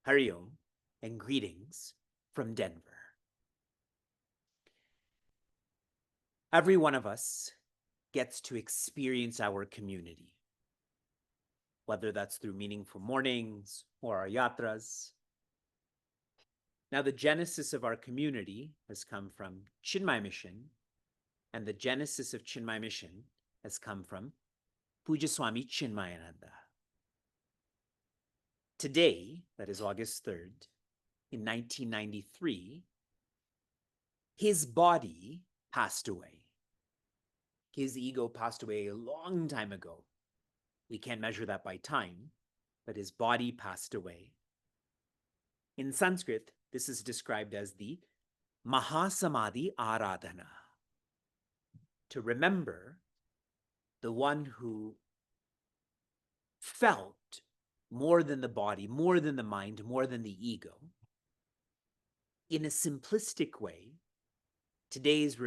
Hari Om and greetings from Denver. Every one of us gets to experience our community, whether that's through meaningful mornings or our yatras. Now, the genesis of our community has come from Chinmay Mission, and the genesis of Chinmay Mission has come from Puja Swami Chinmayananda. Today, that is August 3rd, in 1993, his body passed away. His ego passed away a long time ago. We can't measure that by time, but his body passed away. In Sanskrit, this is described as the Mahasamadhi Aradhana, to remember the one who felt more than the body, more than the mind, more than the ego. In a simplistic way, today's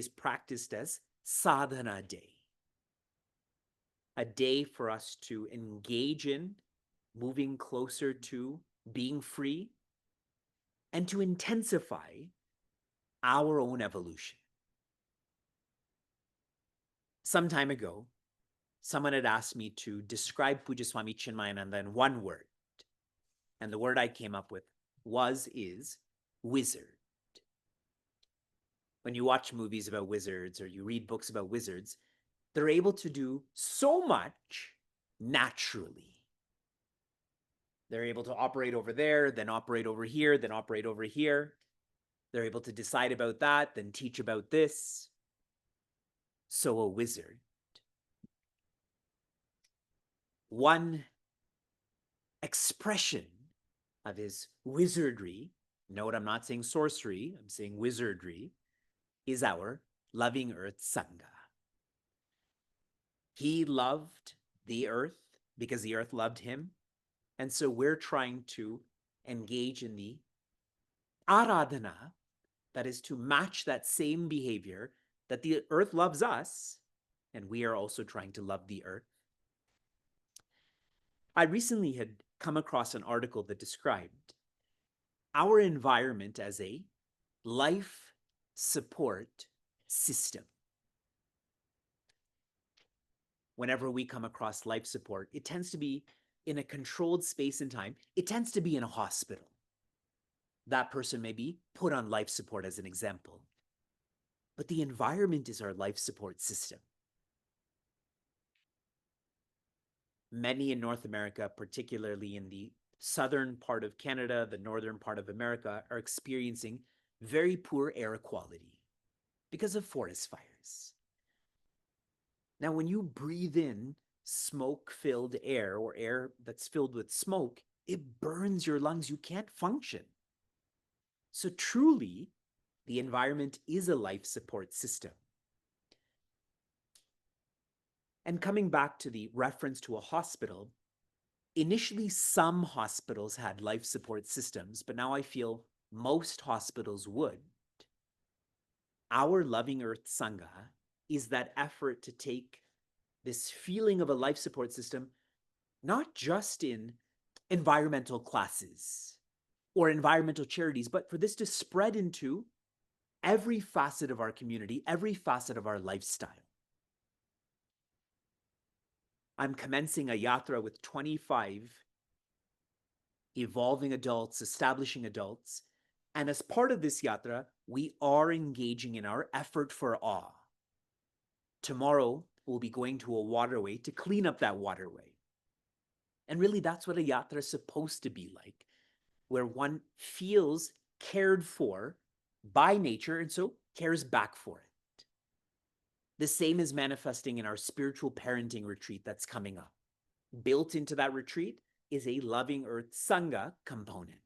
practiced as Sadhana Day. A day for us to engage in moving closer to being free and to intensify our own evolution. Some time ago, someone had asked me to describe Puja Swami Chinmayananda in one word. And the word I came up with is wizard. When you watch movies about wizards or you read books about wizards, they're able to do so much naturally. They're able to operate over there, then operate over here, then operate over here. They're able to decide about that, then teach about this. So a wizard. One expression of his wizardry, note I'm not saying sorcery, I'm saying wizardry, is our Loving Earth Sangha. He loved the earth because the earth loved him. And so we're trying to engage in the aradhana, that is to match that same behavior that the earth loves us, and we are also trying to love the earth. I recently had come across an article that described our environment as a life support system. Whenever we come across life support, it tends to be in a controlled space and time. It tends to be in a hospital. That person may be put on life support as an example. But the environment is our life support system. Many in North America, particularly in the southern part of Canada, the northern part of America, are experiencing very poor air quality because of forest fires. Now, when you breathe in smoke-filled air or air that's filled with smoke, it burns your lungs. You can't function. So truly, the environment is a life support system. And coming back to the reference to a hospital, initially some hospitals had life support systems, but now I feel most hospitals would. Our Loving Earth Sangha is that effort to take this feeling of a life support system, not just in environmental classes or environmental charities, but for this to spread into every facet of our community, every facet of our lifestyle. I'm commencing a yatra with 25 evolving adults, establishing adults. And as part of this yatra, we are engaging in our effort for awe. Tomorrow, we'll be going to a waterway to clean up that waterway. And really, that's what a yatra is supposed to be like. where one feels cared for by nature and so cares back for it. The same is manifesting in our spiritual parenting retreat that's coming up. Built into that retreat is a Loving Earth Sangha component.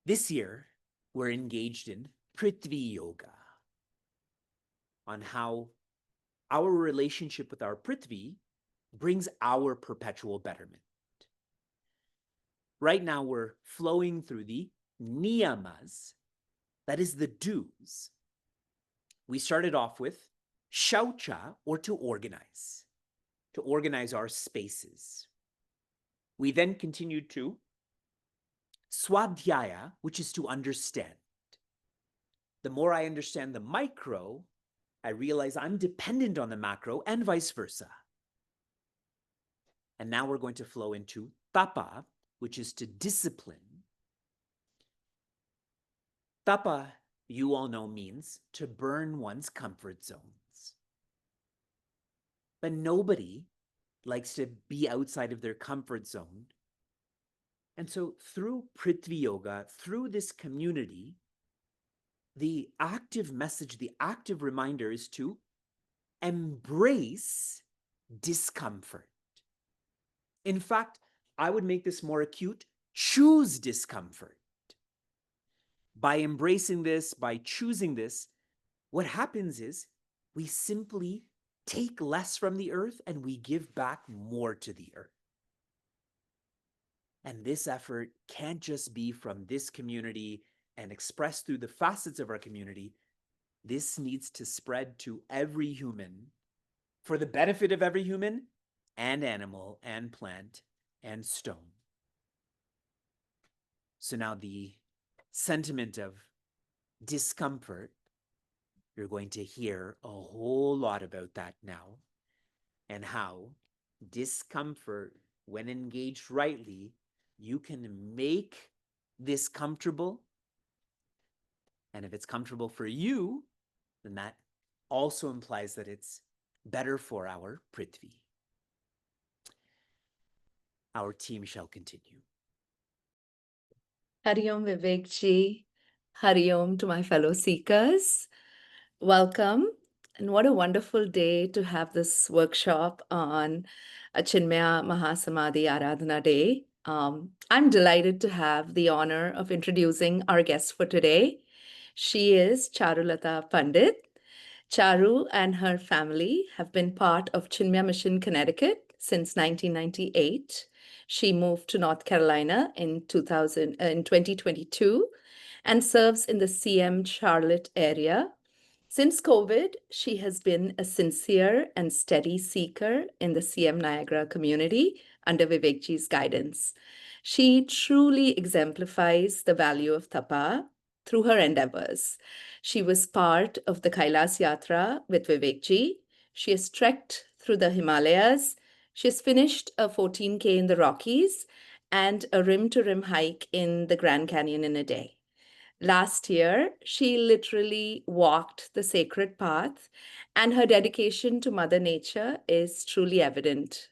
This year, we're engaged in Prithvi Yoga, on how our relationship with our Prithvi brings our perpetual betterment. Right now, we're flowing through the niyamas, that is the do's. We started off with shaucha, or to organize our spaces. We then continued to swadhyaya, which is to understand. The more I understand the micro, I realize I'm dependent on the macro and vice versa. And now we're going to flow into tapa, which is to discipline. Tapa, you all know, means to burn one's comfort zones. But nobody likes to be outside of their comfort zone. And so through Prithvi Yoga, through this community, the active message, the active reminder is to embrace discomfort. In fact, I would make this more acute: choose discomfort. By embracing this, by choosing this, what happens is we simply take less from the earth and we give back more to the earth. And this effort can't just be from this community and expressed through the facets of our community. This needs to spread to every human for the benefit of every human and animal and plant and stone. So now the sentiment of discomfort, you're going to hear a whole lot about that now, and how discomfort, when engaged rightly, you can make this comfortable. And if it's comfortable for you, then that also implies that it's better for our Prithvi. Our team shall continue. Hari Om Vivek ji. Hari Om to my fellow seekers. Welcome. And what a wonderful day to have this workshop on Chinmaya Mahasamadhi Aradhana Day. I'm delighted to have the honor of introducing our guest for today. She is Charulata Pandit. Charu and her family have been part of Chinmaya Mission Connecticut since 1998. She moved to North Carolina in 2022 and serves in the CM Charlotte area. Since COVID, she has been a sincere and steady seeker in the CM Niagara community under Vivekji's guidance. She truly exemplifies the value of Tapa through her endeavors. She was part of the Kailas Yatra with Vivekji. She has trekked through the Himalayas. She has finished a 14K in the Rockies and a rim-to-rim hike in the Grand Canyon in a day. Last year, she literally walked the sacred path, and her dedication to Mother Nature is truly evident.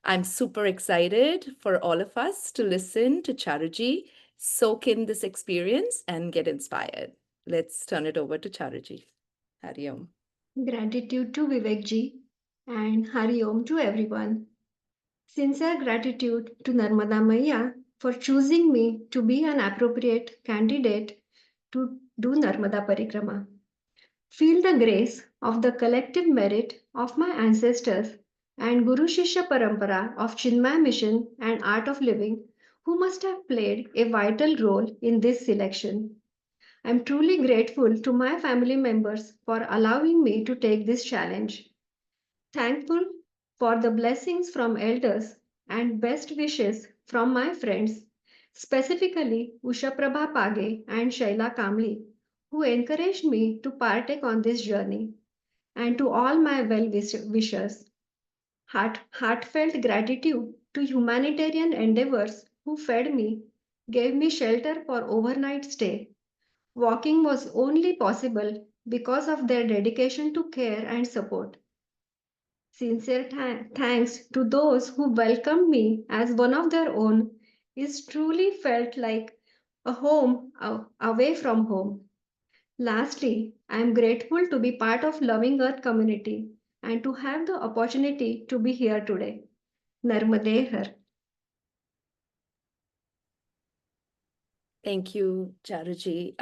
I'm super excited for all of us to listen to Charuji, soak in this experience, and get inspired. Let's turn it over to Charuji. Hari Om. Gratitude to Vivekji and Hari Om to everyone. Sincere gratitude to Narmada Maiya for choosing me to be an appropriate candidate to do Narmada Parikrama. Feel the grace of the collective merit of my ancestors and Guru Shishya Parampara of Chinmaya Mission and Art of Living, who must have played a vital role in this selection. I am truly grateful to my family members for allowing me to take this challenge. Thankful for the blessings from elders and best wishes from my friends, specifically Usha Prabha Page and Shaila Kamli, who encouraged me to partake on this journey, and to all my well wishers. Heartfelt gratitude to humanitarian endeavors who fed me, gave me shelter for overnight stay. Walking was only possible because of their dedication to care and support. Sincere thanks to those who welcomed me as one of their own is truly felt like a home away from home. Lastly, I am grateful to be part of Loving Earth community and to have the opportunity to be here today. Narmade Har. Thank you, Charuji.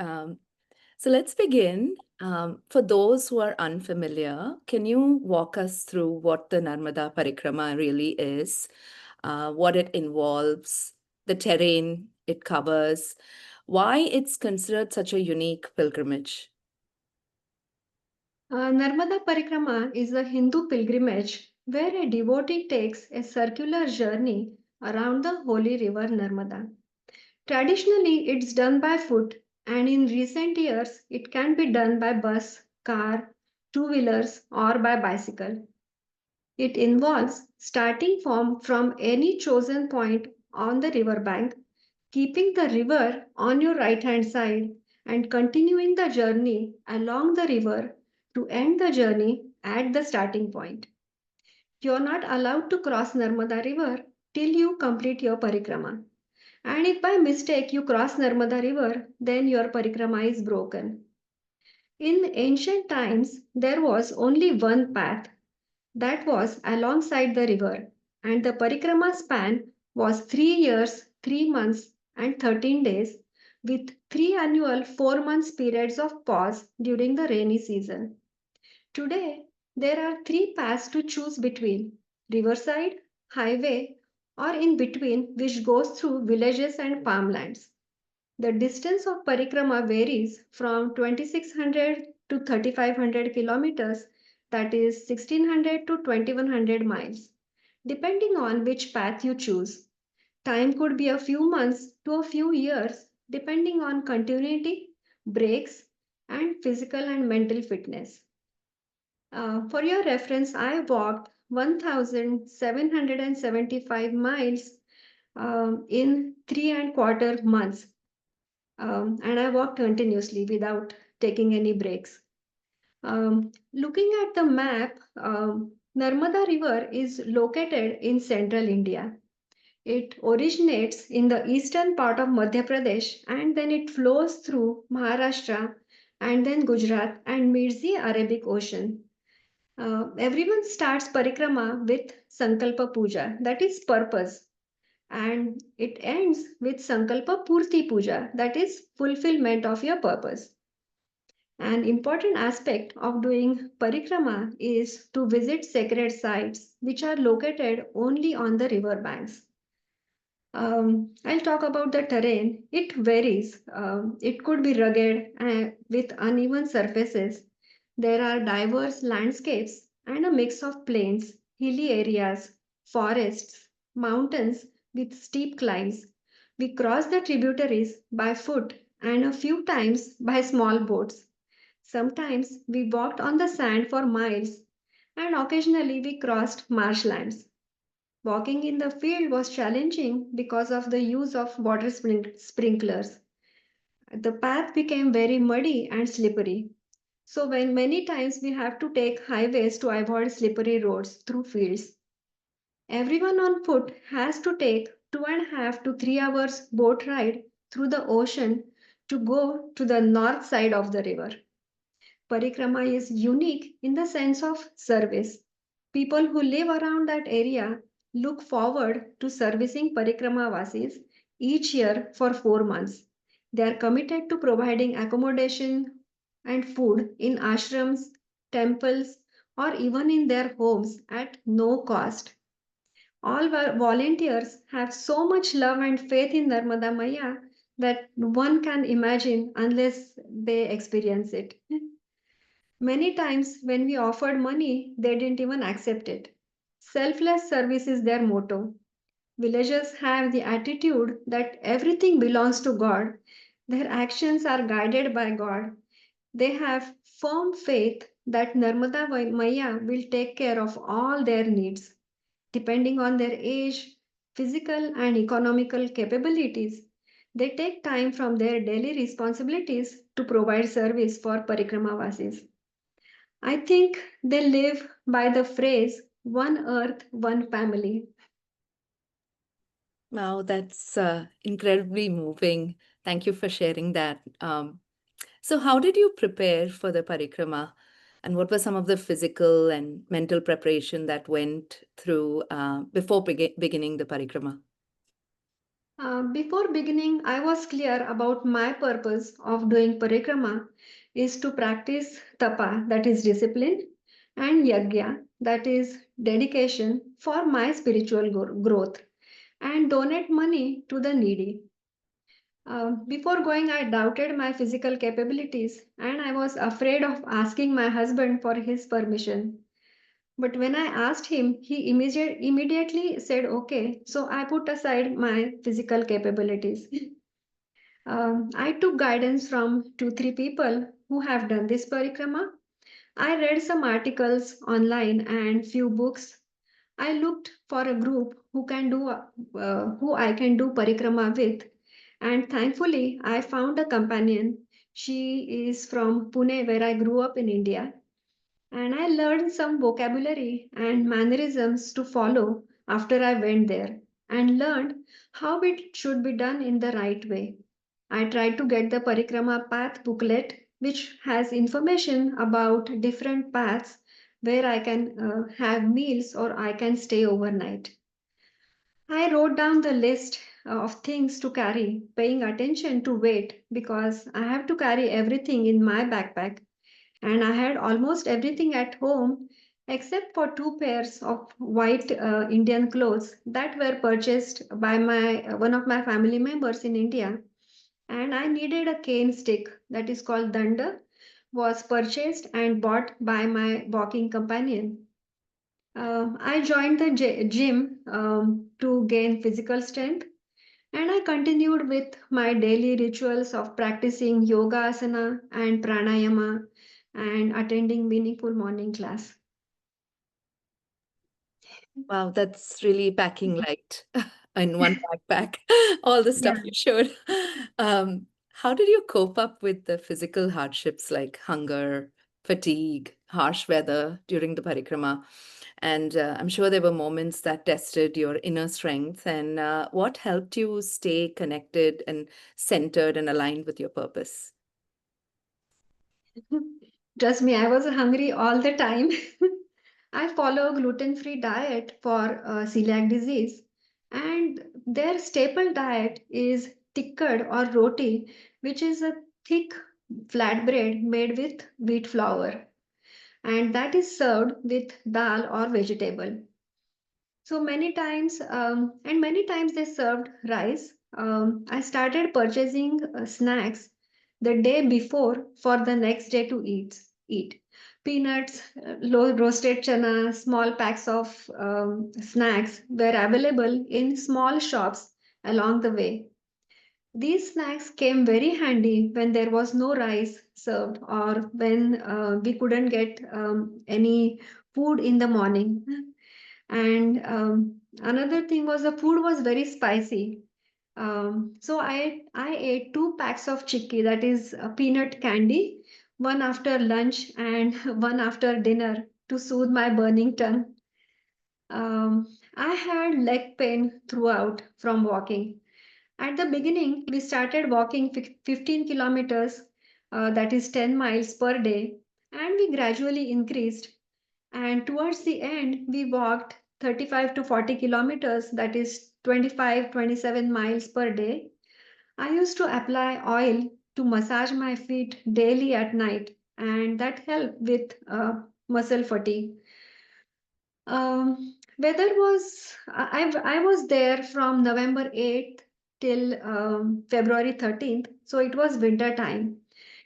So let's begin. For those who are unfamiliar, can you walk us through what the Narmada Parikrama really is, what it involves, the terrain it covers, why it's considered such a unique pilgrimage? Narmada Parikrama is a Hindu pilgrimage where a devotee takes a circular journey around the holy river Narmada. Traditionally, it's done by foot, and in recent years, it can be done by bus, car, two wheelers, or by bicycle. It involves starting from any chosen point on the river bank, keeping the river on your right hand side, and continuing the journey along the river to end the journey at the starting point. You are not allowed to cross Narmada River till you complete your parikrama. And if by mistake you cross Narmada River, then your parikrama is broken. In ancient times, there was only one path that was alongside the river, and the parikrama span was 3 years, 3 months, and 13 days, with three annual 4 months periods of pause during the rainy season. Today, there are three paths to choose between: riverside, highway, or in between, which goes through villages and farmlands. The distance of parikrama varies from 2600 to 3500 kilometers, that is 1600 to 2100 miles, depending on which path you choose. Time could be a few months to a few years, depending on continuity, breaks, and physical and mental fitness. For your reference, I walked 1,775 miles in 3.25 months, and I walked continuously without taking any breaks. Looking at the map, Narmada River is located in central India. It originates in the eastern part of Madhya Pradesh and then it flows through Maharashtra and then Gujarat and meets the Arabic Ocean. Everyone starts parikrama with Sankalpa Puja, that is purpose, and it ends with Sankalpa Purti Puja, that is fulfillment of your purpose. An important aspect of doing parikrama is to visit sacred sites which are located only on the river banks. I'll talk about the terrain. It varies. It could be rugged with uneven surfaces. There are diverse landscapes and a mix of plains, hilly areas, forests, mountains with steep climbs. We cross the tributaries by foot and a few times by small boats. Sometimes we walked on the sand for miles, and occasionally we crossed marshlands. Walking in the field was challenging because of the use of water sprinklers. The path became very muddy and slippery. So when many times we have to take highways to avoid slippery roads through fields. Everyone on foot has to take 2.5 to 3 hours boat ride through the ocean to go to the north side of the river. Parikrama is unique in the sense of service. People who live around that area look forward to servicing Parikrama Vasis each year for 4 months. They are committed to providing accommodation and food in ashrams, temples, or even in their homes at no cost. All volunteers have so much love and faith in Narmada Maya that one can imagine unless they experience it. Many times, when we offered money, they didn't even accept it. Selfless service is their motto. Villagers have the attitude that everything belongs to God. Their actions are guided by God. They have firm faith that Narmada Maya will take care of all their needs. Depending on their age, physical, and economical capabilities, they take time from their daily responsibilities to provide service for Parikrama Vasis. I think they live by the phrase one earth, one family. Wow, that's incredibly moving. Thank you for sharing that. So, how did you prepare for the parikrama? And what were some of the physical and mental preparation that went through before beginning the parikrama? Before beginning, I was clear about my purpose of doing parikrama is to practice tapa, that is discipline, and yagya, that is dedication for my spiritual growth, and donate money to the needy. Before going, I doubted my physical capabilities and I was afraid of asking my husband for his permission. But when I asked him, he immediately said, okay. So I put aside my physical capabilities. I took guidance from 2, 3 people who have done this parikrama. I read some articles online and few books. I looked for a group who I can do parikrama with, and thankfully I found a companion. She is from Pune, where I grew up in India, and I learned some vocabulary and mannerisms to follow after I went there and learned how it should be done in the right way. I tried to get the Parikrama Path booklet, which has information about different paths where I can have meals or I can stay overnight. I wrote down the list of things to carry, paying attention to weight because I have to carry everything in my backpack, and I had almost everything at home except for 2 pairs of white Indian clothes that were purchased by my one of my family members in India, and I needed a cane stick that is called danda, was purchased and bought by my walking companion. I joined the gym to gain physical strength, and I continued with my daily rituals of practicing yoga asana and pranayama and attending meaningful morning class. Wow, that's really packing light in one backpack, all the Yeah. stuff you showed. How did you cope up with the physical hardships like hunger, fatigue, harsh weather during the parikrama? And I'm sure there were moments that tested your inner strength. And what helped you stay connected and centered and aligned with your purpose? Trust me, I was hungry all the time. I follow a gluten-free diet for celiac disease, and their staple diet is tikkad or roti, which is a thick flatbread made with wheat flour, and that is served with dal or vegetable. So many times they served rice. I started purchasing snacks the day before for the next day to eat. Peanuts, low roasted chana, small packs of snacks were available in small shops along the way. These snacks came very handy when there was no rice served or when we couldn't get any food in the morning. And another thing was the food was very spicy. So I ate 2 packs of chicky, that is peanut candy, one after lunch and one after dinner to soothe my burning tongue. I had leg pain throughout from walking. At the beginning, we started walking 15 kilometers, that is 10 miles per day, and we gradually increased. And towards the end, we walked 35 to 40 kilometers, that is 25, 27 miles per day. I used to apply oil to massage my feet daily at night, and that helped with muscle fatigue. Weather was, I was there from November 8th till February 13th, so it was winter time.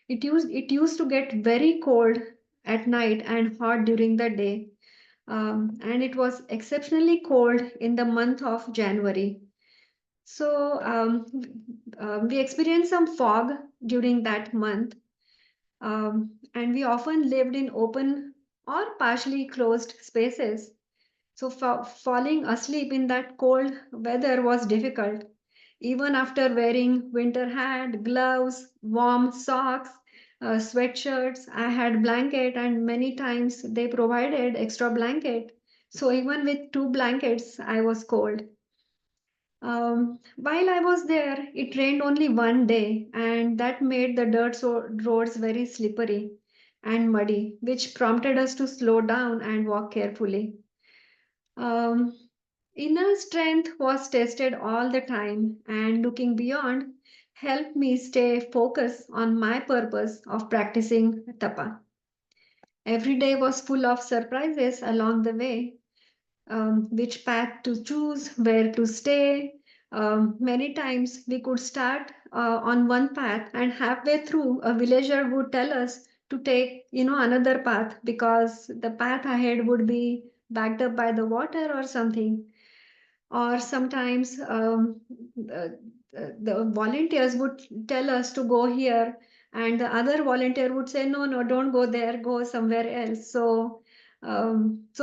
It used to get very cold at night and hot during the day, and it was exceptionally cold in the month of January. So we experienced some fog during that month, and we often lived in open or partially closed spaces. So falling asleep in that cold weather was difficult. Even after wearing winter hat, gloves, warm socks, sweatshirts, I had blanket, and many times they provided extra blanket. So even with two blankets, I was cold. While I was there, it rained only one day, and that made the roads very slippery and muddy, which prompted us to slow down and walk carefully. Um, Inner strength was tested all the time, and looking beyond helped me stay focused on my purpose of practicing tapa. Every day was full of surprises along the way, which path to choose, where to stay. Many times we could start on one path, and halfway through, a villager would tell us to take, another path because the path ahead would be backed up by the water or something. Or sometimes the volunteers would tell us to go here, and the other volunteer would say, no, no, don't go there, go somewhere else. So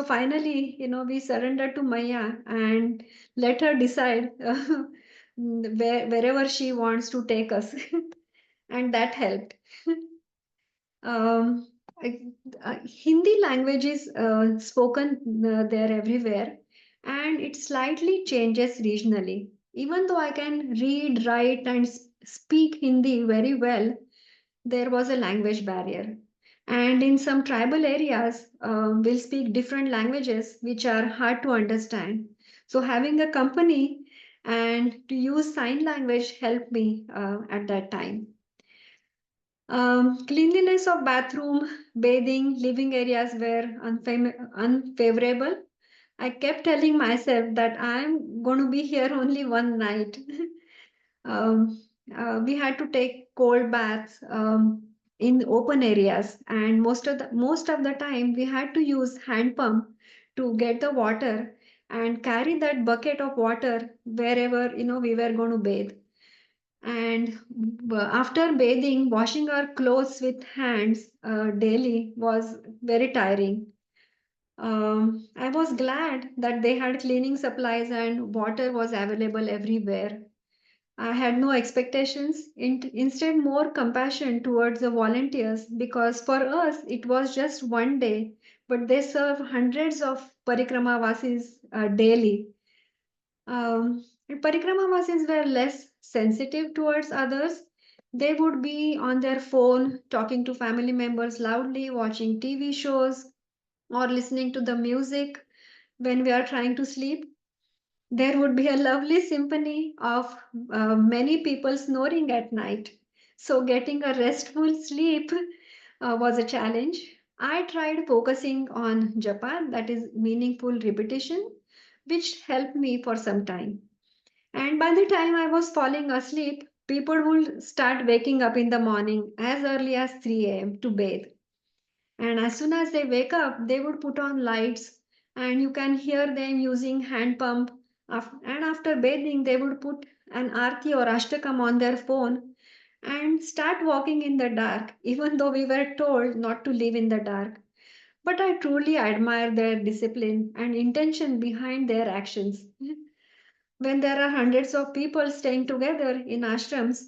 finally, we surrendered to Maya and let her decide wherever she wants to take us. And that helped. Um, I- Hindi language is spoken there everywhere, and it slightly changes regionally. Even though I can read, write, and speak Hindi very well, there was a language barrier. And in some tribal areas, we'll speak different languages which are hard to understand. So having a company and to use sign language helped me at that time. Cleanliness of bathroom, bathing, living areas were unfavorable. I kept telling myself that I'm going to be here only one night. um, we had to take cold baths in open areas, and most of the time we had to use hand pump to get the water and carry that bucket of water wherever we were going to bathe. And after bathing, washing our clothes with hands daily was very tiring. I was glad that they had cleaning supplies and water was available everywhere. I had no expectations, instead, more compassion towards the volunteers because for us it was just one day, but they serve hundreds of Parikrama daily. Parikramawasis were less sensitive towards others. They would be on their phone, talking to family members loudly, watching TV shows, or listening to the music when we are trying to sleep. There would be a lovely symphony of many people snoring at night. So, getting a restful sleep was a challenge. I tried focusing on japa, that is meaningful repetition, which helped me for some time. And by the time I was falling asleep, people would start waking up in the morning as early as 3 a.m. to bathe. And as soon as they wake up, they would put on lights, and you can hear them using hand pump. And after bathing, they would put an arti or ashtakam on their phone and start walking in the dark, even though we were told not to live in the dark. But I truly admire their discipline and intention behind their actions. When there are hundreds of people staying together in ashrams,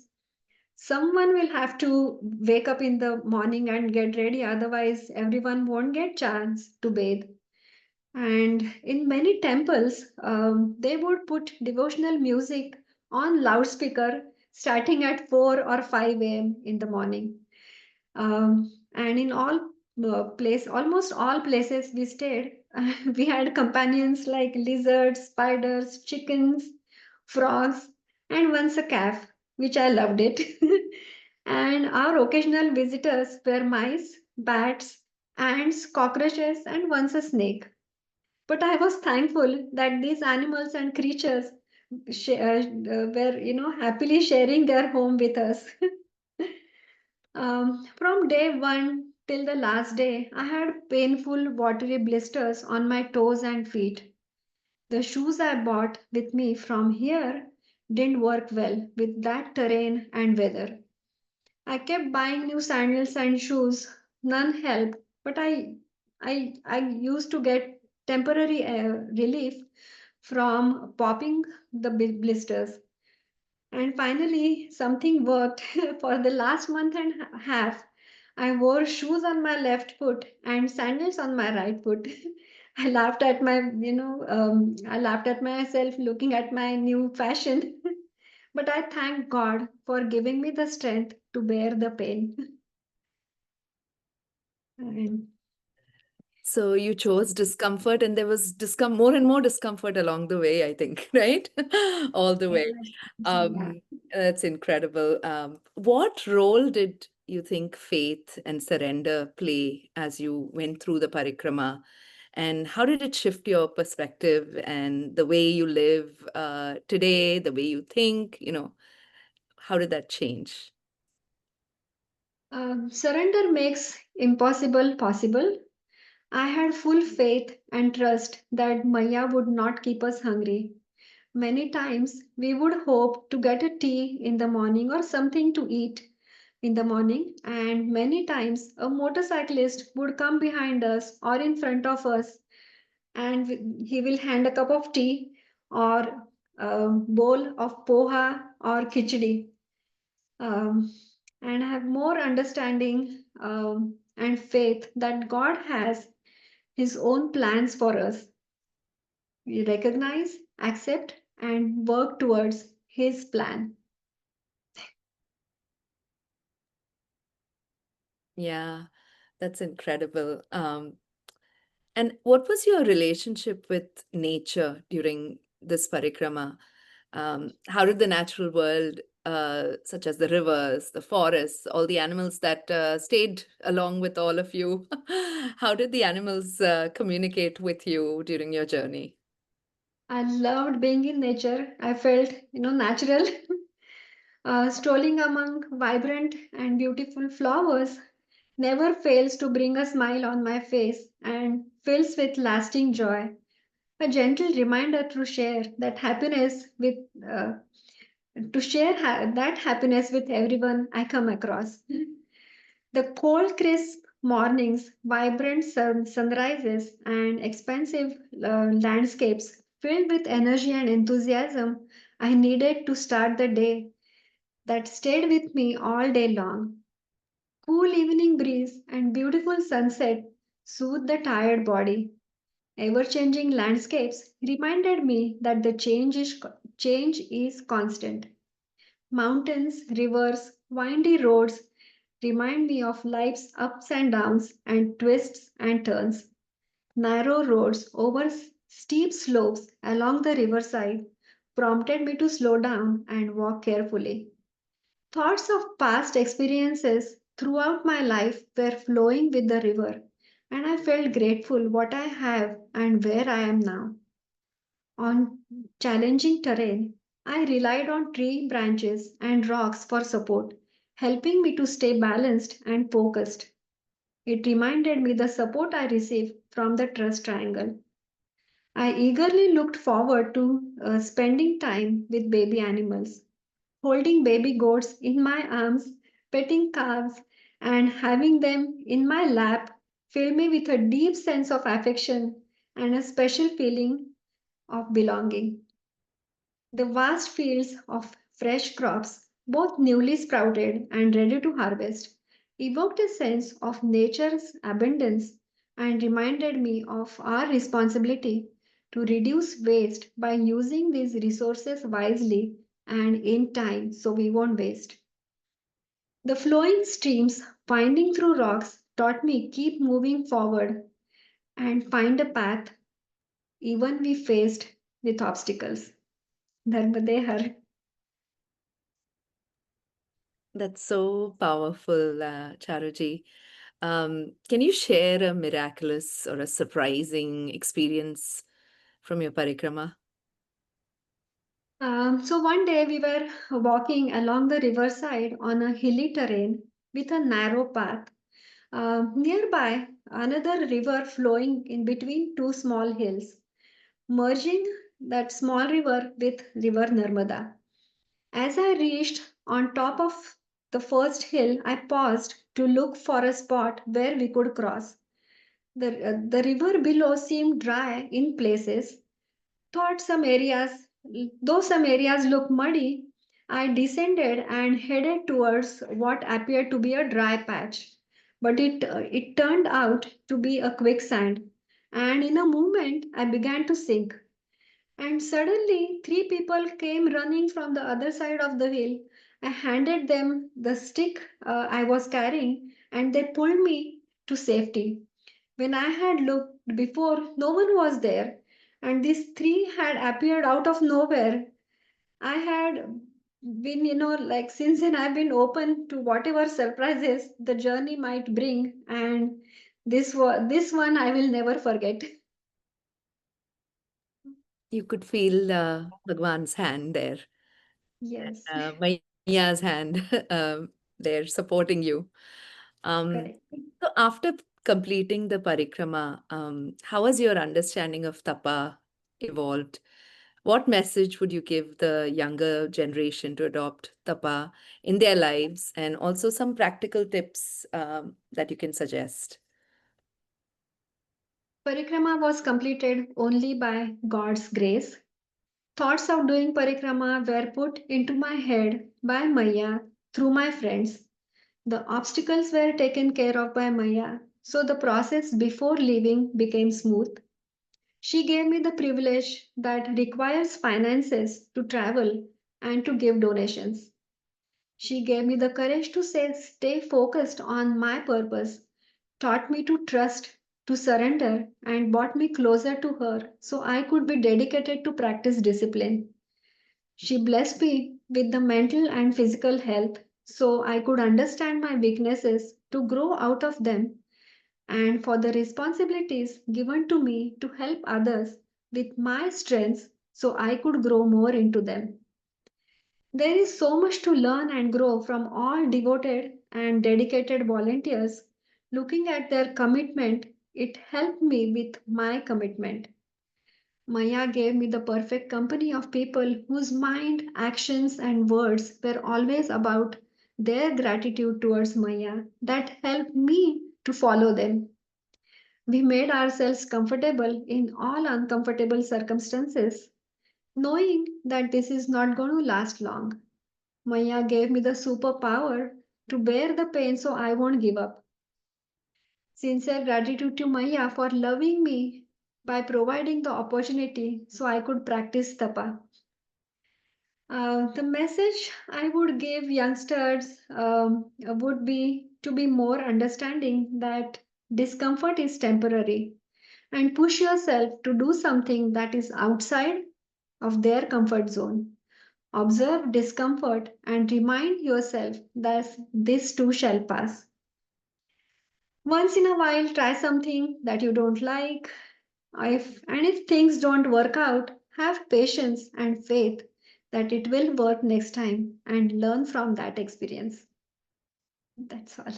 someone will have to wake up in the morning and get ready, otherwise everyone won't get chance to bathe. And in many temples, they would put devotional music on loudspeaker starting at 4 or 5 a.m. in the morning. And in almost all places we stayed, we had companions like lizards, spiders, chickens, frogs, and once a calf, which I loved it. And our occasional visitors were mice, bats, ants, cockroaches, and once a snake. But I was thankful that these animals and creatures were, happily sharing their home with us. From day one till the last day, I had painful watery blisters on my toes and feet. The shoes I bought with me from here didn't work well with that terrain and weather. I kept buying new sandals and shoes. None helped, but I used to get temporary relief from popping the blisters. And finally, something worked. For the last month and a half, I wore shoes on my left foot and sandals on my right foot. I laughed at I laughed at myself looking at my new fashion. But I thank God for giving me the strength to bear the pain. And So you chose discomfort, and there was more and more discomfort along the way, I think, right? All the way. yeah. That's incredible. What role did you think faith and surrender play as you went through the parikrama? And how did it shift your perspective and the way you live today, the way you think? How did that change? Surrender makes impossible possible. I had full faith and trust that Maya would not keep us hungry. Many times we would hope to get a tea in the morning or something to eat in the morning, and many times a motorcyclist would come behind us or in front of us, and he will hand a cup of tea or a bowl of poha or khichdi. Um, and have more understanding and faith that God has His own plans for us. We recognize, accept, and work towards His plan. Yeah, that's incredible. And what was your relationship with nature during this parikrama? How did the natural world, such as the rivers, the forests, all the animals that stayed along with all of you, how did the animals communicate with you during your journey? I loved being in nature. I felt, natural. Strolling among vibrant and beautiful flowers never fails to bring a smile on my face and fills with lasting joy. A gentle reminder uh, to share that happiness with everyone I come across. The cold, crisp mornings, vibrant sunrises, and expansive landscapes filled with energy and enthusiasm I needed to start the day that stayed with me all day long. Cool evening breeze and beautiful sunset soothed the tired body. Ever changing landscapes reminded me that change is constant. Mountains, rivers, windy roads remind me of life's ups and downs and twists and turns. Narrow roads over steep slopes along the riverside prompted me to slow down and walk carefully. Thoughts of past experiences throughout my life were flowing with the river, and I felt grateful what I have and where I am now. On challenging terrain, I relied on tree branches and rocks for support, helping me to stay balanced and focused. It reminded me the support I received from the trust triangle. I eagerly looked forward to spending time with baby animals, holding baby goats in my arms, petting calves, and having them in my lap filled me with a deep sense of affection and a special feeling of belonging. The vast fields of fresh crops, both newly sprouted and ready to harvest, evoked a sense of nature's abundance and reminded me of our responsibility to reduce waste by using these resources wisely and in time so we won't waste. The flowing streams winding through rocks taught me keep moving forward and find a path even we faced with obstacles. Narmade Har. That's so powerful, Charuji. Can you share a miraculous or a surprising experience from your parikrama? So one day we were walking along the riverside on a hilly terrain with a narrow path. Nearby, another river flowing in between two small hills, merging that small river with River Narmada. As I reached on top of the first hill, I paused to look for a spot where we could cross. The river below seemed dry in places, thought some areas, though some areas looked muddy, I descended and headed towards what appeared to be a dry patch. But it turned out to be a quicksand. And in a moment, I began to sink. And suddenly, three people came running from the other side of the hill. I handed them the stick I was carrying, and they pulled me to safety. When I had looked before, no one was there, and these three had appeared out of nowhere. I had been, like since then, I've been open to whatever surprises the journey might bring, and this one I will never forget. You could feel Bhagwan's hand there, Yes, Maiya's hand there supporting you. Um, correct. so after completing the parikrama, how has your understanding of Tapa evolved? What message would you give the younger generation to adopt Tapa in their lives, and also some practical tips that you can suggest? Parikrama was completed only by God's grace. Thoughts of doing parikrama were put into my head by Maya through my friends. The obstacles were taken care of by Maya, so the process before leaving became smooth. She gave me the privilege that requires finances to travel and to give donations. She gave me the courage to stay focused on my purpose, taught me to trust, to surrender, and brought me closer to her so I could be dedicated to practice discipline. She blessed me with the mental and physical health so I could understand my weaknesses to grow out of them, and for the responsibilities given to me to help others with my strengths so I could grow more into them. There is so much to learn and grow from all devoted and dedicated volunteers. Looking at their commitment, it helped me with my commitment. Maya gave me the perfect company of people whose mind, actions, and words were always about their gratitude towards Maya that helped me to follow them. We made ourselves comfortable in all uncomfortable circumstances, knowing that this is not going to last long. Maya gave me the superpower to bear the pain so I won't give up. Sincere gratitude to Maya for loving me by providing the opportunity so I could practice tapa. The message I would give youngsters would be to be more understanding that discomfort is temporary and push yourself to do something that is outside of their comfort zone. Observe discomfort and remind yourself that this too shall pass. Once in a while, try something that you don't like. If things don't work out, have patience and faith that it will work next time and learn from that experience. That's all.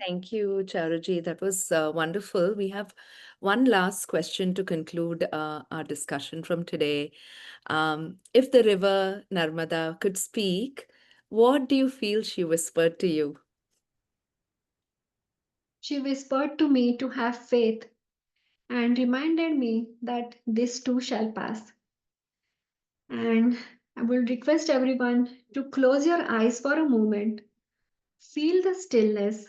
Thank you, Charuji. That was wonderful. We have one last question to conclude our discussion from today. If the river Narmada could speak, what do you feel she whispered to you? She whispered to me to have faith and reminded me that this too shall pass. And I will request everyone to close your eyes for a moment, feel the stillness,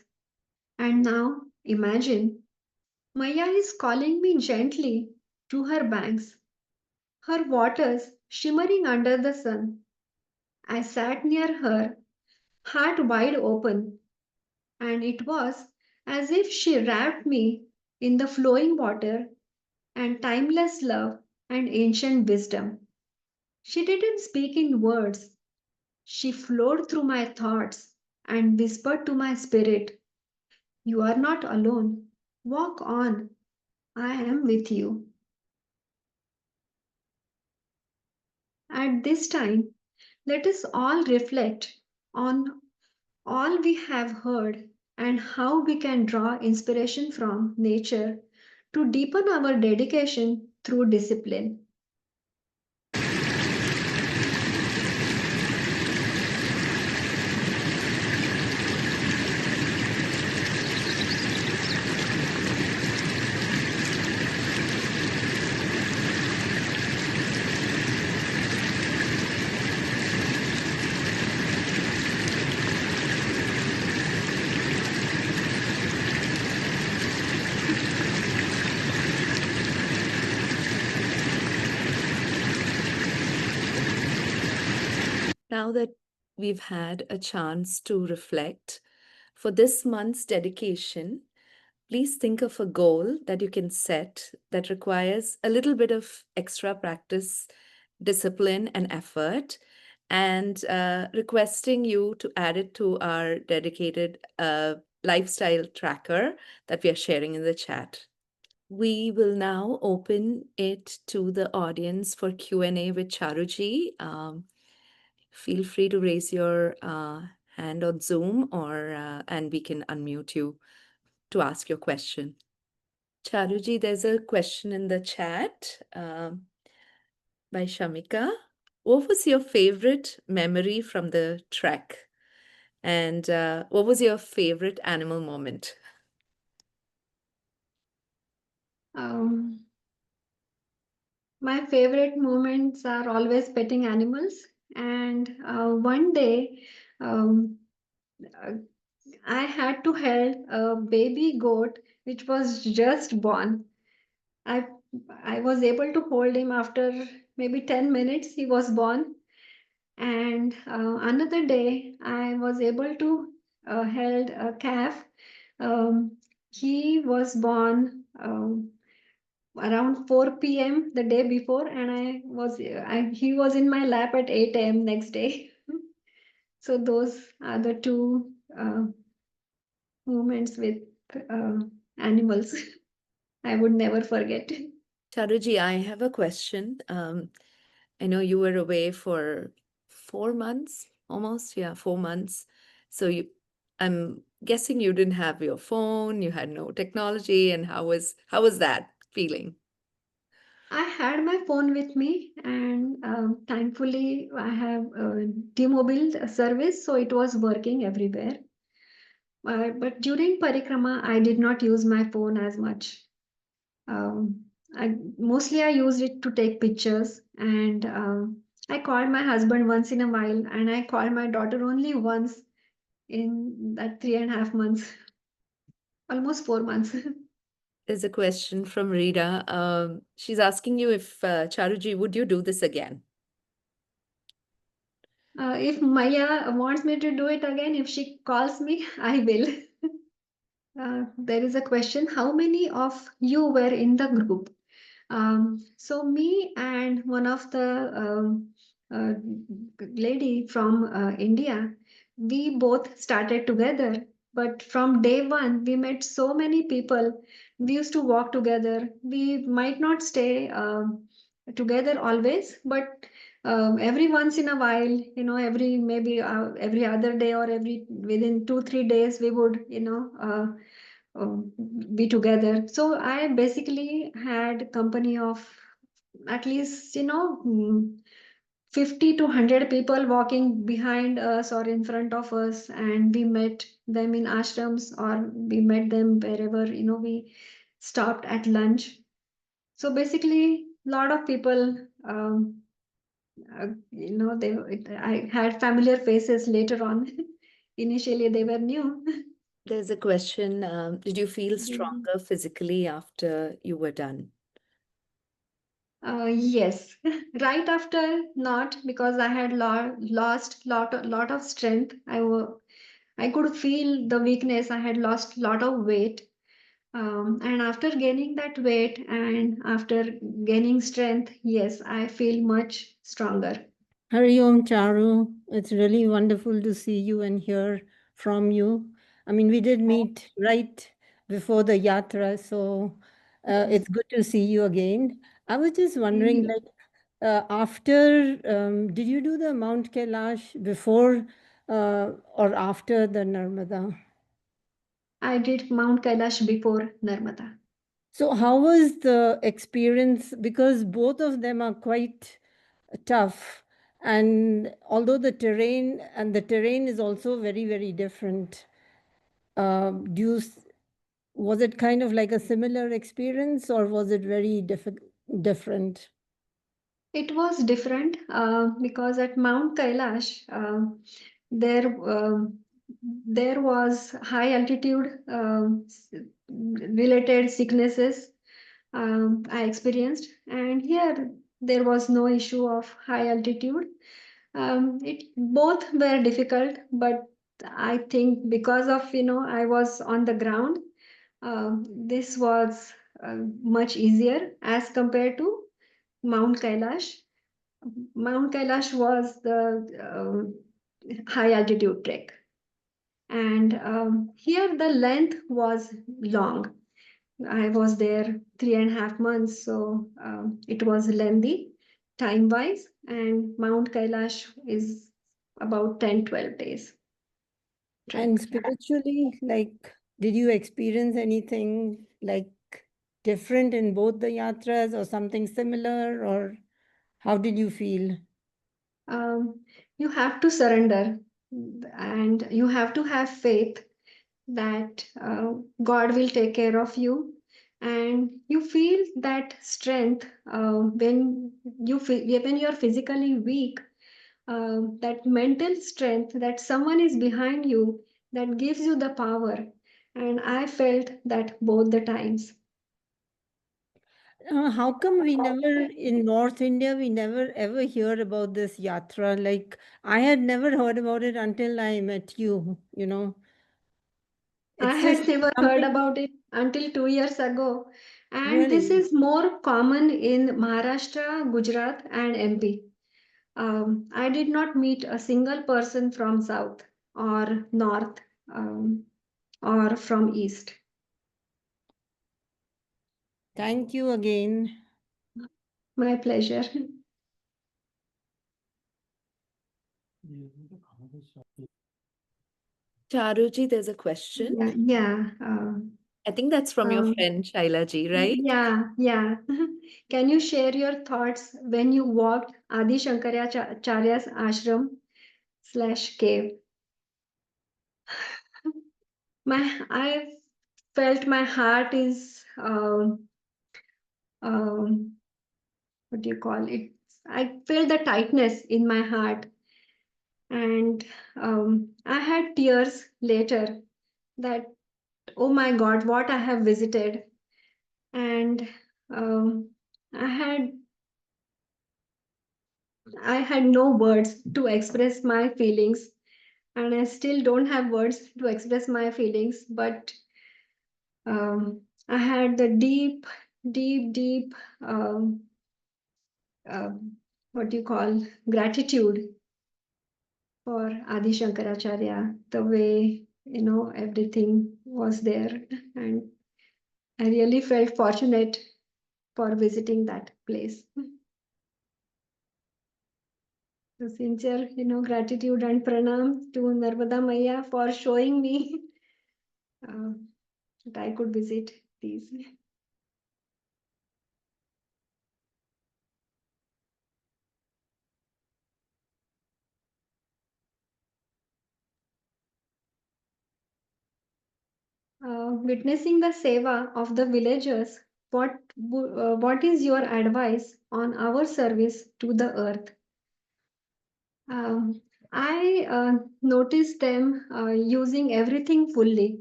and now imagine Maya is calling me gently to her banks, her waters shimmering under the sun. I sat near her, heart wide open, and it was as if she wrapped me in the flowing water and timeless love and ancient wisdom. She didn't speak in words, she flowed through my thoughts and whispered to my spirit, "You are not alone. Walk on. I am with you." At this time, let us all reflect on all we have heard and how we can draw inspiration from nature to deepen our dedication through discipline. Now that we've had a chance to reflect, for this month's dedication, please think of a goal that you can set that requires a little bit of extra practice, discipline, and effort, and requesting you to add it to our dedicated lifestyle tracker that we are sharing in the chat. We will now open it to the audience for Q&A with Charuji. Feel free to raise your hand on Zoom, or and we can unmute you to ask your question. Charuji, there's a question in the chat by Shamika. What was your favorite memory from the trek? And what was your favorite animal moment? My favorite moments are always petting animals. And one day, um, uh, I had to hold a baby goat which was just born. I I was able to hold him after maybe 10 minutes. He was born. And another day, I was able to held a calf. Um, he was born around 4 p.m. the day before, and he was in my lap at 8 a.m. next day. So those are the two moments with uh, animals I would never forget. Charuji, I have a question. I know you were away for 4 months, almost, yeah, 4 months. So I'm guessing you didn't have your phone, you had no technology, and how was that feeling? I had my phone with me, and thankfully, I have a T-Mobile service, so it was working everywhere. But during Parikrama, I did not use my phone as much. I used it to take pictures, and I called my husband once in a while, and I called my daughter only once in that 3.5 months, almost 4 months. There's a question from Rita. She's asking you if, Charuji, would you do this again? If Maya wants me to do it again, if she calls me, I will. There is a question: how many of you were in the group? So me and one of the uh, lady from India, we both started together. But from day one, we met so many people. We used to walk together. We might not stay together always, but every once in a while, every maybe every other day, or every within 2 3 days, we would, be together. So I basically had company of at least 50 to 100 people walking behind us or in front of us, and we met them in ashrams, or we met them wherever we stopped at lunch. So basically, a lot of people. I had familiar faces later on. Initially, they were new. There's a question. Did you feel stronger physically after you were done? Yes, right after not, because I had lost lot of strength. I could feel the weakness. I had lost lot of weight, and after gaining that weight and after gaining strength, yes, I feel much stronger. Hari Om Charu, it's really wonderful to see you and hear from you. I mean, we did meet right before the yatra, so it's good to see you again. I was just wondering, Mhm. like, after, did you do the Mount Kailash before or after the Narmada? I did Mount Kailash before Narmada. So, how was the experience? Because both of them are quite tough. And although the terrain is also very, very different, was it kind of like a similar experience or was it very different? It was different because at Mount Kailash, there there was high altitude related sicknesses I experienced, and here there was no issue of high altitude. It both were difficult, but I think because of I was on the ground, this was much easier as compared to Mount Kailash. Mount Kailash was the high altitude trek, and here the length was long. I was there 3.5 months, so it was lengthy time wise, and Mount Kailash is about 10-12 days And trek. spiritually, like, did you experience anything like different in both the yatras or something similar, or how did you feel? Um, you have to surrender and you have to have faith that God will take care of you. And you feel that strength when when you're physically weak, that mental strength that someone is behind you that gives you the power. And I felt that both the times. How come we never, in North India, we never ever hear about this yatra? Like, I had never heard about it until I met you, you know. I It's just had never heard something about it until 2 years ago. And this really. is more common in Maharashtra, Gujarat, and MP. I did not meet a single person from South or North um, or from East. Thank you again. My pleasure. Charuji, there's a question. Yeah, yeah. I think that's from your Um, friend Shailaji, right? yeah, yeah. Can you share your thoughts when you walked Adi Shankaracharya's ashram/cave? I felt my heart is um, what do you call it? I felt the tightness in my heart, and I had tears later that oh my God, what I have visited, and um, I had I had no words to express my feelings, and I still don't have words to express my feelings, but I had the deep, um, uh, what do you call, gratitude for Adi Shankaracharya, the way, everything was there. And I really felt fortunate for visiting that place. So sincere, gratitude and pranam to Narmada Maya for showing me uh, that I could visit these. Witnessing the seva of the villagers, what is your advice on our service to the earth? Um, I noticed them using everything fully.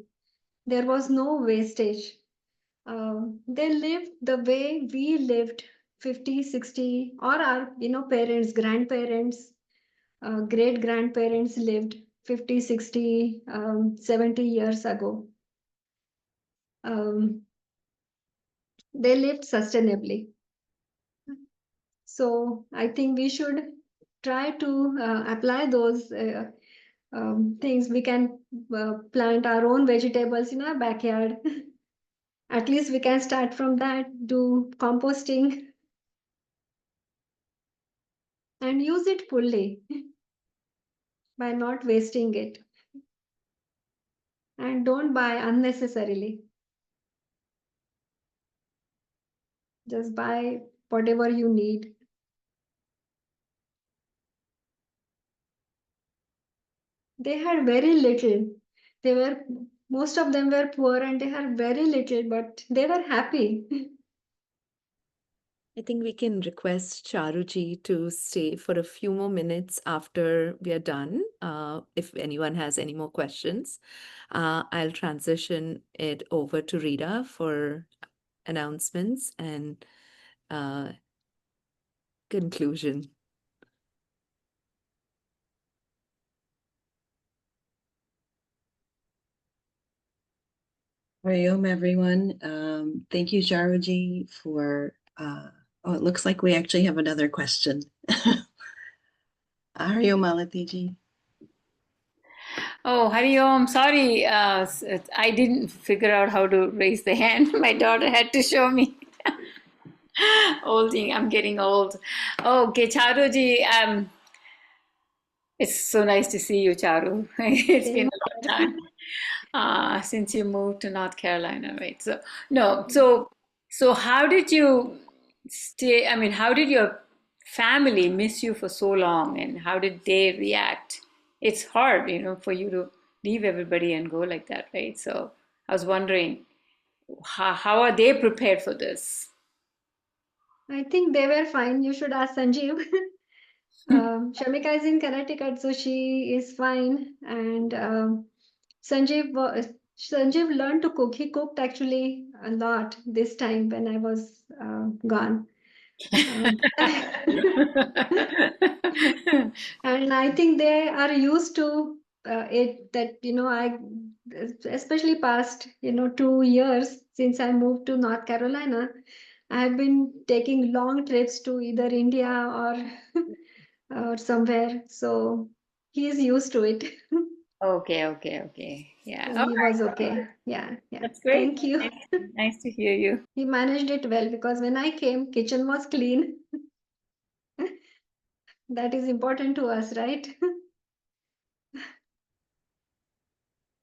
There was no wastage. They lived the way we lived 50, 60, or our parents, grandparents, great grandparents lived 50, 60, 70 years ago. Um, they lived sustainably. So I think we should try to apply those things. We can plant our own vegetables in our backyard. At least we can start from that, do composting and use it fully by not wasting it. And don't buy unnecessarily. Just buy whatever you need. They had very little. They were Most of them were poor and they had very little, but they were happy. I think we can request Charuji to stay for a few more minutes after we are done. If anyone has any more questions, I'll transition it over to Rita for announcements and uh, conclusion. Hariom, everyone. Thank you, Jaroji, for, it looks like we actually have another question. Hariom Malatiji. Oh, Hari Om, sorry, I didn't figure out how to raise the hand. My daughter had to show me. Olding, I'm getting old. Okay, Charuji, it's so nice to see you, Charu. It's been a long time since you moved to North Carolina, right? So, no, so how did you stay? I mean, how did your family miss you for so long, and how did they react? It's hard, for you to leave everybody and go like that, right? So I was wondering, how are they prepared for this? I think they were fine. You should ask Sanjeev. Shamika is in Connecticut, so she is fine. And Sanjeev learned to cook. He cooked actually a lot this time when I was gone. And I think they are used to it, that, especially past, 2 years since I moved to North Carolina, I have been taking long trips to either India or somewhere. So he is used to it. Okay. Yeah. So All he was right. okay. Yeah. That's great. Thank you. Nice to hear you. He managed it well, because when I came, kitchen was clean. That is important to us, right?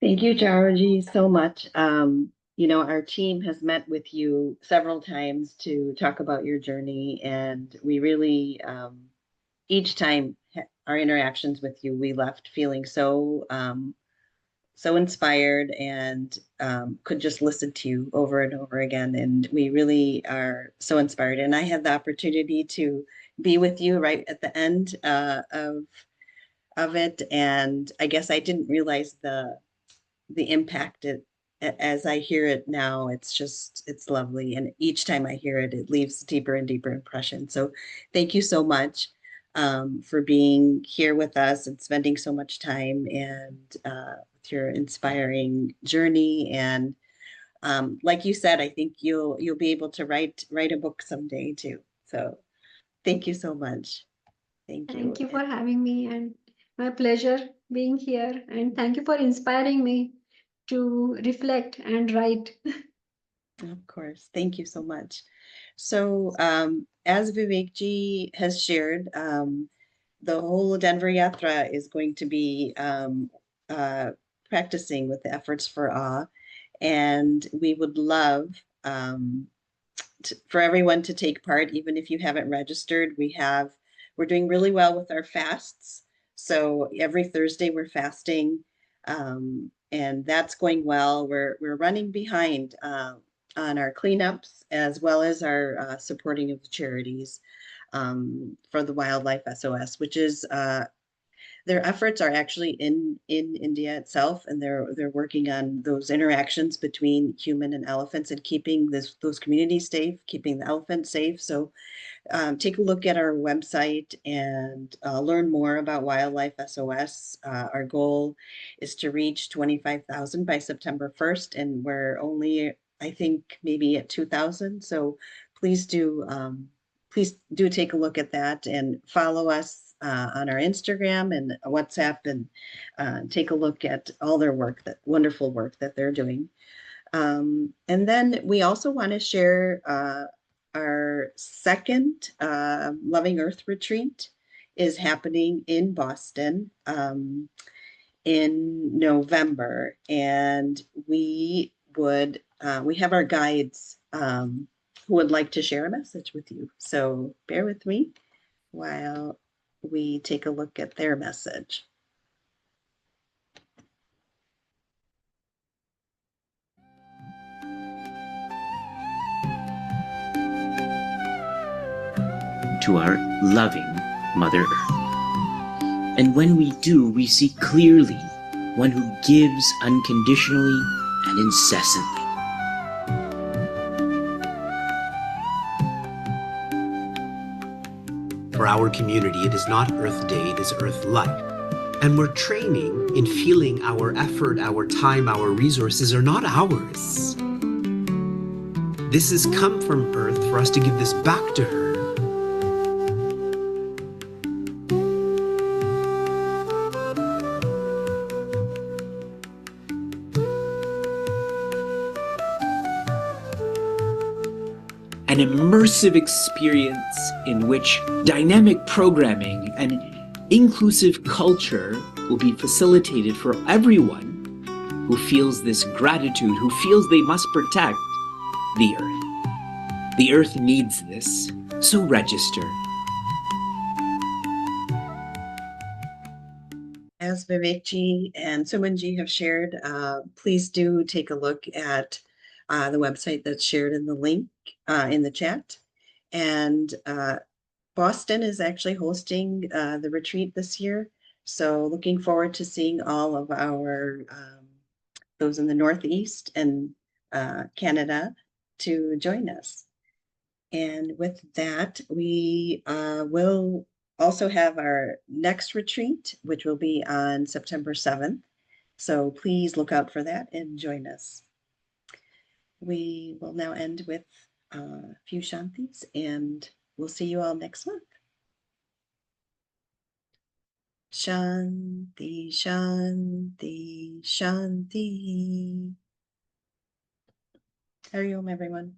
Thank you, Jaroji, so much. Our team has met with you several times to talk about your journey, and we really, each time our interactions with you, we left feeling so inspired, and could just listen to you over and over again. And we really are so inspired. And I had the opportunity to be with you right at the end of it, and I guess I didn't realize the impact as I hear it now. It's lovely, and each time I hear it, it leaves deeper and deeper impression. So thank you so much for being here with us and spending so much time, and with your inspiring journey. And like you said, I think you'll be able to write a book someday too. So thank you so much. Thank you. Thank you for having me, and my pleasure being here. And thank you for inspiring me to reflect and write. Of course. Thank you so much. So, as Vivekji has shared, the whole Denver Yatra is going to be practicing with the efforts for awe, and we would love for everyone to take part, even if you haven't registered. We're doing really well with our fasts. So every Thursday we're fasting, and that's going well. We're running behind on our cleanups, as well as our supporting of the charities for the Wildlife SOS, which is their efforts are actually in India itself, and they're working on those interactions between human and elephants, and keeping those communities safe, keeping the elephants safe. So take a look at our website and learn more about Wildlife SOS. Our goal is to reach 25,000 by September 1st, and we're only, I think, maybe at 2,000. So please do take a look at that, and follow us on our Instagram and WhatsApp, and take a look at all their work, that wonderful work that they're doing. And then we also want to share our second Loving Earth retreat is happening in Boston in November, and we have our guides who would like to share a message with you. So bear with me while we take a look at their message. To our loving Mother Earth. And when we do, we see clearly one who gives unconditionally and incessantly. For our community, it is not Earth Day, it is Earth Life. And we're training in feeling our effort, our time, our resources are not ours. This has come from Earth for us to give this back to her. An immersive experience in which dynamic programming and inclusive culture will be facilitated for everyone who feels this gratitude, who feels they must protect the Earth. The Earth needs this, so register. As Vivekji and Sumanji have shared, please do take a look at the website that's shared in the link in the chat. And Boston is actually hosting the retreat this year. So looking forward to seeing all of our, those in the Northeast and Canada to join us. And with that, we will also have our next retreat, which will be on September 7th. So please look out for that and join us. We will now end with a few shantis, and we'll see you all next month. Shanti, Shanti, Shanti. Hari Om, everyone.